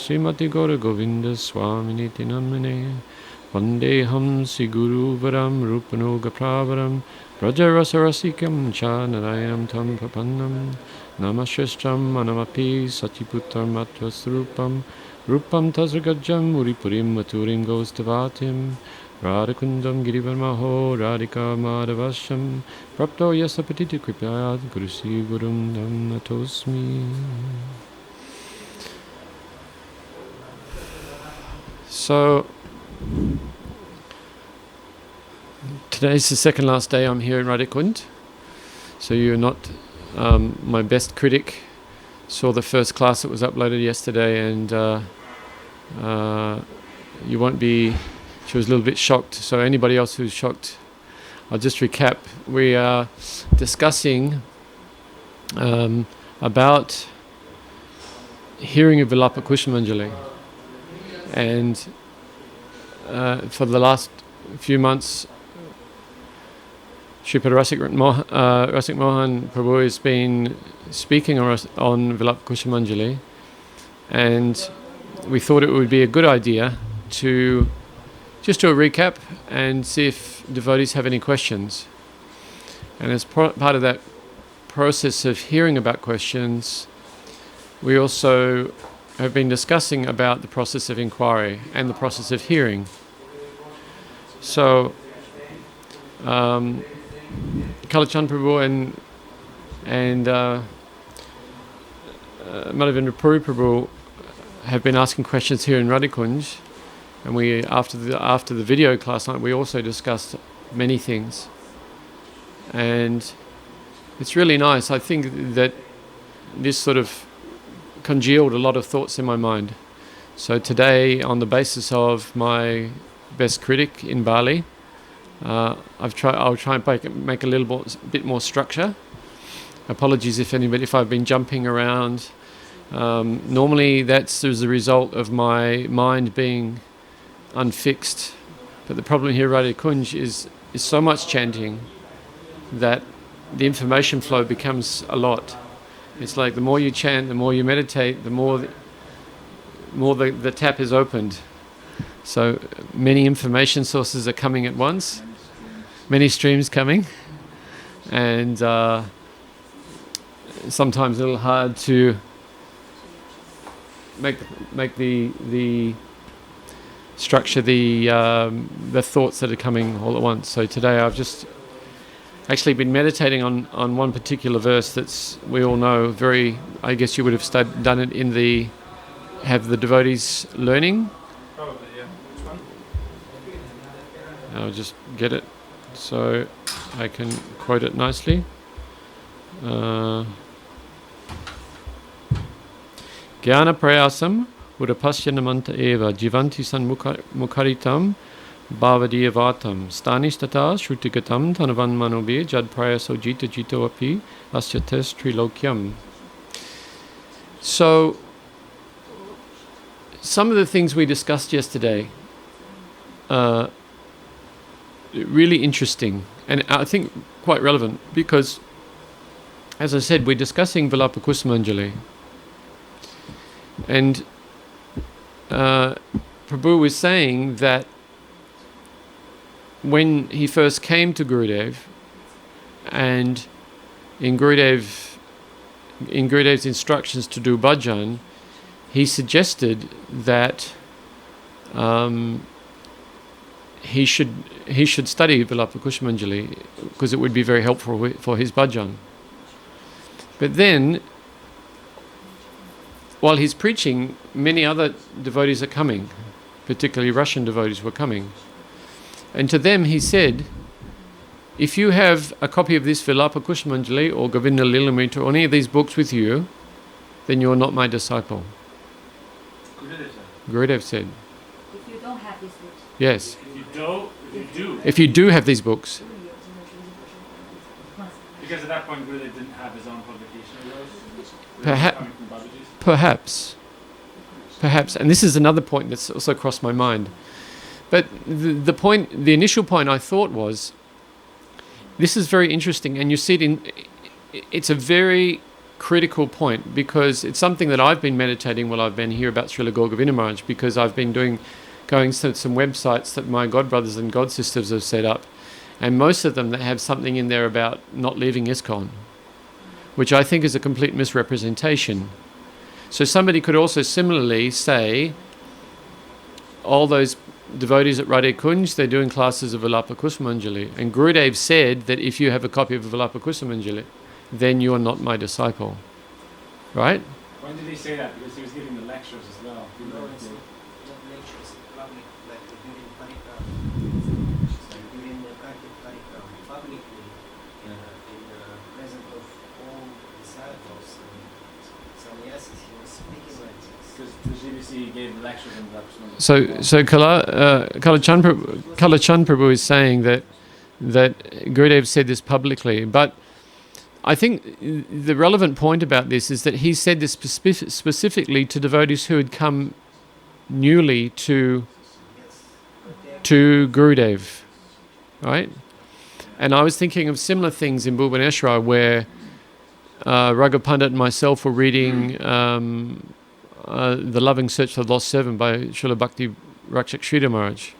Srimati Gaura Govinda Swaminiti Namane Vandeham Siguru Varam Rupanoga Pravaram Brajarasarasikam Cha Narayanam Tam Prapannam Namashestram Manamapi Satiputram Atvasrupam Rupam Tasragajam Muripurim Maturim Gostavatim Radhakundam Girivarmaho Radhika Madhavasham Prapto Yasapatiti Kripayat Gurusi Gurum Dam Natosmi. So, today's the second last day I'm here in Radhakund. So you're not my best critic. Saw the first class that was uploaded yesterday, and you won't be. She was a little bit shocked. So anybody else who's shocked, I'll just recap. We are discussing about hearing of Vilapa Kusumanjali, and for the last few months, Sripad Rasik Mohan Prabhu has been speaking on Vilapa Kusumanjali, and we thought it would be a good idea to just do a recap and see if devotees have any questions. And as part of that process of hearing about questions, we also have been discussing about the process of inquiry and the process of hearing. So, Kalachan Prabhu and Madhavendra Puri Prabhu have been asking questions here in Radhakund, and we after the video class night we also discussed many things, and it's really nice. I think that this sort of congealed a lot of thoughts in my mind. So today, on the basis of my best critic in Bali, I'll try and make a little bit more structure. Apologies if I've been jumping around. Normally that's as a result of my mind being unfixed, but the problem here at Radhakund is so much chanting that the information flow becomes a lot. It's like the more you chant, the more you meditate, the more the tap is opened. So many information sources are coming at once, many streams coming, and sometimes a little hard to make the structure the thoughts that are coming all at once. So today I've just actually been meditating on one particular verse that's, we all know, very, I guess you would have done it in have the devotees learning. Probably, yeah. Which one? I'll just get it so I can quote it nicely. Jnana prayasam Udapasyanamanta eva jivanti san mukharitam bhavadiyavatam stanistata shrutigatam tanavan manobe jad prayaso jito api asyates trilokyam. So, some of the things we discussed yesterday are really interesting and I think quite relevant because, as I said, we're discussing Vilapa Kusumanjali, and Prabhu was saying that when he first came to Gurudev, and in Gurudev's instructions to do bhajan, he suggested that he should study Vilapa Kusumanjali because it would be very helpful for his bhajan. But then, while he's preaching, many other devotees are coming, particularly Russian devotees were coming. And to them he said, if you have a copy of this Vilapa Kusumanjali or Govinda Lilamrita or any of these books with you, then you're not my disciple. Gurudev said. If you don't have these books. Yes. If you do have these books. Because at that point Gurudev didn't have his own publication of those. Perhaps, and this is another point that's also crossed my mind. But the initial point I thought was, this is very interesting, and you see it's a very critical point, because it's something that I've been meditating while I've been here about Srila Gauragovinda Maharaj, because I've been going to some websites that my godbrothers and godsisters have set up, and most of them that have something in there about not leaving ISKCON, which I think is a complete misrepresentation. So somebody could also similarly say, all those devotees at Radhe Kunj, they're doing classes of Vilapa Kusumanjali, and Gurudev said that if you have a copy of Vilapa Kusumanjali, then you are not my disciple. Right? When did he say that? Because he was giving the lectures as well. No, it's not lectures, public, like during Parikram, like during the Kartik Parikram, publicly, in the presence of all disciples and sannyasis, he was speaking like this. Because the GBC gave lectures in that. So Kalachand Prabhu is saying that Gurudev said this publicly, but I think the relevant point about this is that he said this specifically to devotees who had come newly to Gurudev, right? And I was thinking of similar things in Bhubaneswar, where Raghu Pandit and myself were reading The Loving Search for the Lost Servant by Srila Bhakti Rakshak Sridhar Maharaj.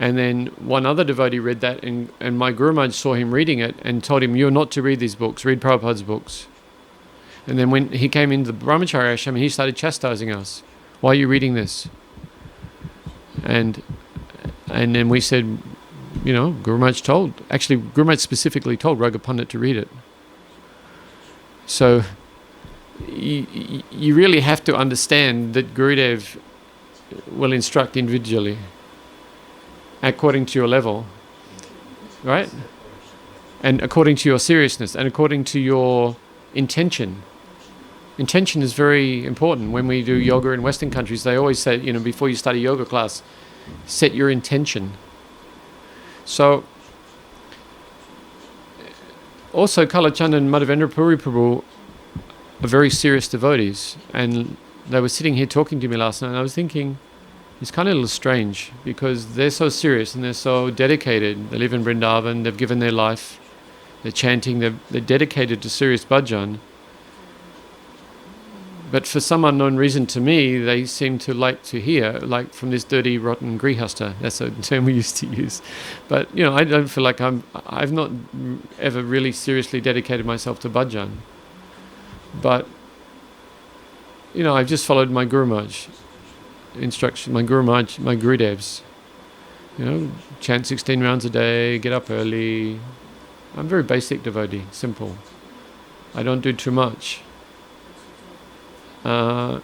And then one other devotee read that, and my Guru Maharaj saw him reading it and told him, "You're not to read these books, read Prabhupada's books." And then when he came into the Brahmacharya ashram, he started chastising us. "Why are you reading this?" And then we said, Guru Maharaj Guru Maharaj specifically told Raghu Pandit to read it. So you really have to understand that Gurudev will instruct individually, according to your level, right? And according to your seriousness, and according to your intention. Intention is very important. When we do yoga in Western countries, they always say, before you start a yoga class, set your intention. So, also Kalachand and Madhavendra Puri Prabhu are very serious devotees, and they were sitting here talking to me last night, and I was thinking, it's kind of a little strange, because they're so serious and they're so dedicated. They live in Vrindavan, they've given their life, they're chanting, they're dedicated to serious bhajan. But for some unknown reason to me, they seem to like to hear, like from this dirty, rotten grihasta. That's a term we used to use. But, I don't feel like I've not ever really seriously dedicated myself to bhajan. But, I've just followed my Guru Maharaj instruction, my Guru Maharaj, my Gurudevs. Chant 16 rounds a day, get up early. I'm a very basic devotee, simple. I don't do too much. But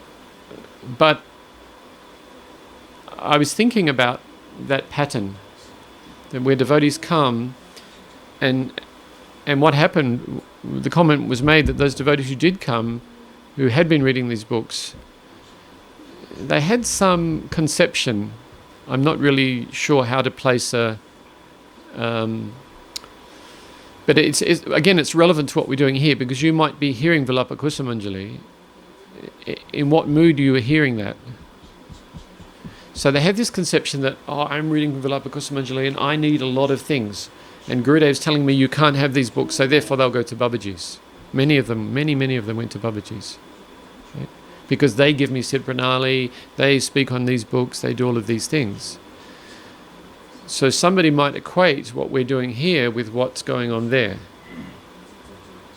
I was thinking about that pattern, that where devotees come, and what happened, the comment was made that those devotees who did come, who had been reading these books, they had some conception. I'm not really sure how to place but it's relevant to what we're doing here, because you might be hearing Vilapa Kusumanjali. In what mood you were hearing that? So they have this conception that, I'm reading Vilapa Kusumanjali and I need a lot of things. And Gurudev's telling me you can't have these books, so therefore they'll go to Babaji's. Many of them went to Babaji's. Right? Because they give me Sid Pranali, they speak on these books, they do all of these things. So somebody might equate what we're doing here with what's going on there.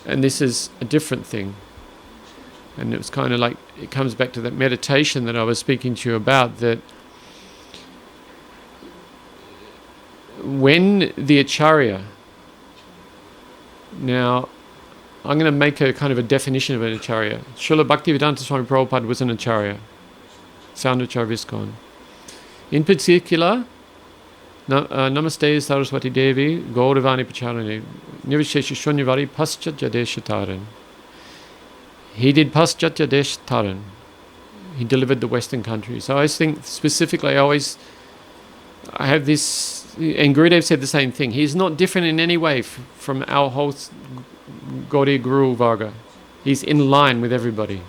And this is a different thing. And it was kind of like, it comes back to that meditation that I was speaking to you about, that when the Acharya, now I'm going to make a kind of a definition of an Acharya. Srila Bhaktivedanta Swami Prabhupada was an Acharya, founder of ISKCON. In particular, Namaste Saraswati Devi, Gauravani Pacharani, Nirvishesha Shunyavari Paschatya Deshataran. He did Paschatya Deshataran. He delivered the Western countries. So I think specifically, I have this, and Gurudev said the same thing. He's not different in any way from our whole Gaudiya Guru Varga. He's in line with everybody.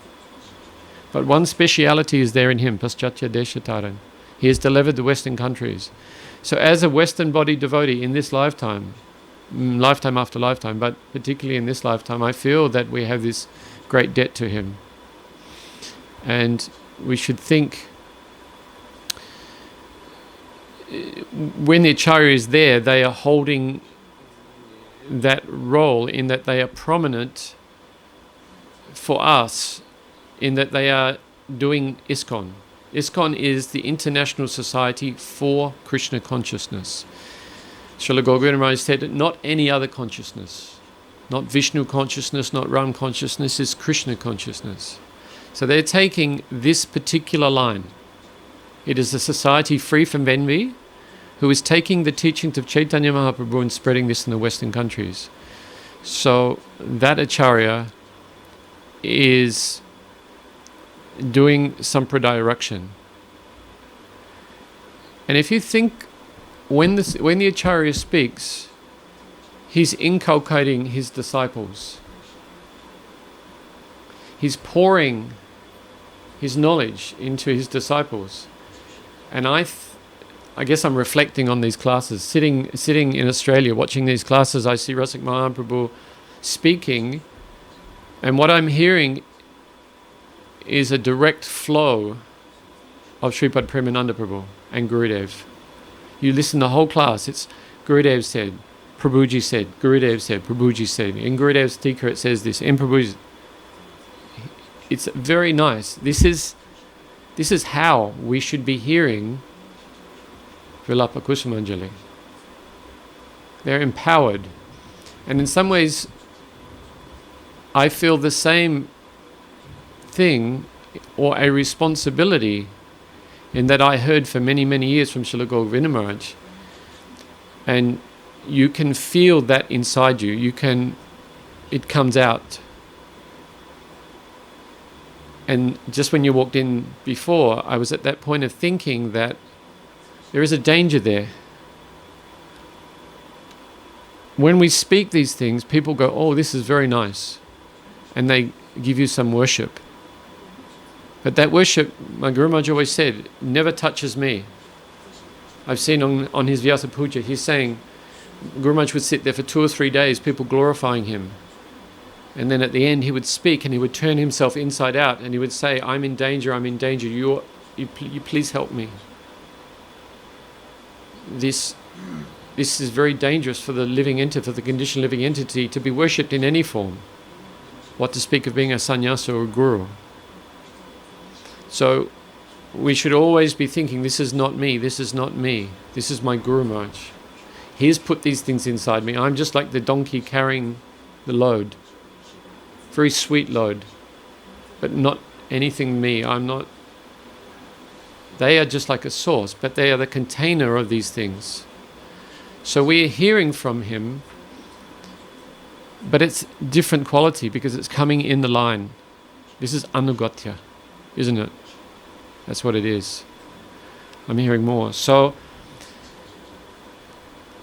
But one speciality is there in him, Paschatya Deshataran. He has delivered the Western countries. So as a Western body devotee in this lifetime after lifetime, but particularly in this lifetime, I feel that we have this great debt to him. And we should think, when the Acharya is there, they are holding that role in that they are prominent for us, in that they are doing ISKCON. ISKCON is the International Society for Krishna Consciousness. Srila Gaura Maharaj said, not any other consciousness, not Vishnu consciousness, not Ram consciousness, is Krishna consciousness. So they're taking this particular line. It is a society free from envy, who is taking the teachings of Chaitanya Mahaprabhu and spreading this in the Western countries. So that Acharya is doing Sampradaya Rakshan. And if you think, when the Acharya speaks, he's inculcating his disciples. He's pouring his knowledge into his disciples. And I guess I'm reflecting on these classes. Sitting in Australia, watching these classes, I see Rasik Mahaprabhu speaking, and what I'm hearing is a direct flow of Sripad Premananda Prabhu and Gurudev. You listen to the whole class, it's Gurudev said, Prabhuji said, Gurudev said, Prabhuji said. In Gurudev's Tika it says this, in Prabhuji's. It's very nice. This is how we should be hearing Vilapa Kusumanjali. They're empowered. And in some ways, I feel the same thing, or a responsibility, in that I heard for many, many years from Srila Gaura Maharaj. And you can feel that inside you. It comes out. And just when you walked in before, I was at that point of thinking that there is a danger there. When we speak these things, people go, oh, this is very nice. And they give you some worship. But that worship, my Guru Maharaj always said, never touches me. I've seen on his Vyasa Puja, he's saying, Guru Maharaj would sit there for 2 or 3 days, people glorifying him. And then at the end he would speak and he would turn himself inside out and he would say, I'm in danger, you please help me. This is very dangerous for the living entity, for the conditioned living entity, to be worshipped in any form. What to speak of being a sannyasa or a guru. So we should always be thinking, this is not me, this is not me, this is my Guru Maharaj. He's put these things inside me. I'm just like the donkey carrying the load. Very sweet load, but not anything me. I'm not. They are just like a source, but they are the container of these things. So we are hearing from him, but it's different quality because it's coming in the line. This is anugatya, isn't it? That's what it is. I'm hearing more. So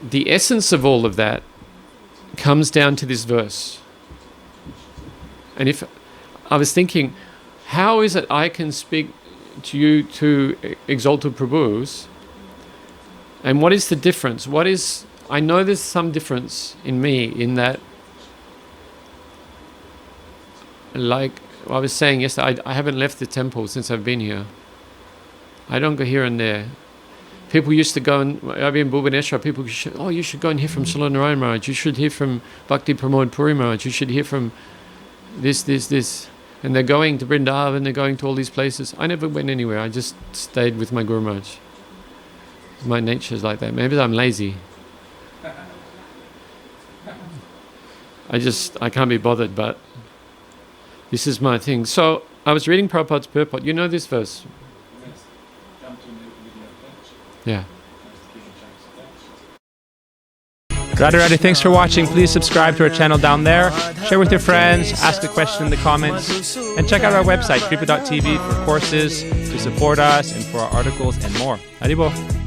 the essence of all of that comes down to this verse. And if I was thinking, how is it I can speak to you two exalted Prabhus, and what is the difference? I know there's some difference in me in that, like I was saying yesterday, I haven't left the temple since I've been here. I don't go here and there. People used to go, and I've been in Bhubaneswar, people should, you should go and hear from Srila Narayan Maharaj, you should hear from Bhakti Pramod Puri Maharaj, you should hear from this. And they're going to Vrindavan, they're going to all these places. I never went anywhere, I just stayed with my Guru Maharaj. My nature is like that. Maybe I'm lazy. I can't be bothered, but this is my thing. So I was reading Prabhupada's purport. You know this verse? Yes. Jump to the video page. Yeah. Radha, thanks for watching. Please subscribe to our channel down there, share with your friends, ask a question in the comments, and check out our website, kripa.tv, for courses, to support us, and for our articles and more. Haribol.